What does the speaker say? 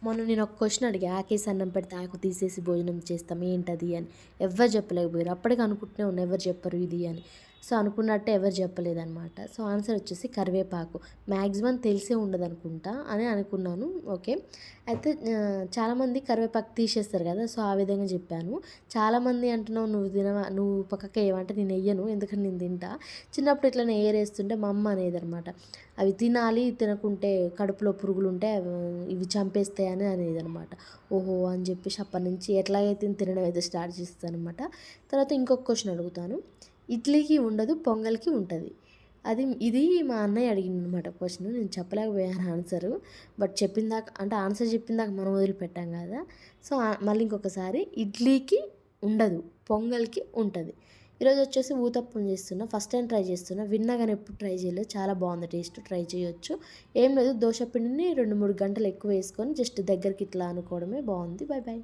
మొన్న నేను ఒక క్వశ్చన్ అడిగా, ఆకేసి అన్నం పెడితే ఆకు తీసేసి భోజనం చేస్తాం ఏంటది అని. ఎవ్వరు చెప్పలేకపోయారు. అప్పటికి అనుకుంటూనే ఉన్నా ఎవరు చెప్పరు ఇది అని. సో, అనుకున్నట్టే ఎవరు చెప్పలేదనమాట. సో, ఆన్సర్ వచ్చేసి కరివేపాకు. మ్యాక్సిమం తెలిసే ఉండదనుకుంటా అని అనుకున్నాను. ఓకే. అయితే చాలామంది కరివేపాకు తీసేస్తారు కదా! సో, ఆ విధంగా చెప్పాను. చాలామంది అంటున్నావు నువ్వు తినవా, నువ్వు పక్కకి ఎయమంటే నేను ఎయ్యను. ఎందుకంటే నేను తింటా. చిన్నప్పుడు ఇట్లనే ఏరేస్తుంటే మా అమ్మ అనేదనమాట. అవి తినాలి, తినకుంటే కడుపులో పురుగులుంటే ఇవి చంపేస్తాయని అనేదనమాట. ఓహో! అని చెప్పేసి అప్పటినుంచి ఎట్లాగైతే తినడం అయితే స్టార్ట్ చేస్తాననమాట. తర్వాత ఇంకొక క్వెషన్ అడుగుతాను. ఇడ్లీకి ఉండదు, పొంగల్‌కి ఉంటది. ఇది మా అన్నయ్య అడిగిండనమాట క్వెషను. నేను చెప్పలేకపోయాను ఆన్సరు. బట్ చెప్పిందాక అంటే ఆన్సర్ చెప్పిందాక మనం వదిలిపెట్టాం కదా! సో, మళ్ళీ ఇంకొకసారి ఇడ్లీకి ఉండదు, పొంగల్‌కి ఉంటది. ఈరోజు వచ్చేసి ఊతప్పం చేస్తున్నా. ఫస్ట్ టైం ట్రై చేస్తున్నా. విన్నా గాని ఎప్పుడు ట్రై చేయలేదు. చాలా బాగుంది టేస్ట్. ట్రై చేయొచ్చు. ఏం లేదు, దోస పిండిని 2, 3 గంటలు ఎక్కువ వేసుకొని జస్ట్ దగ్గరికి ఇట్లా అనుకోవడమే. బాగుంది. Bye bye.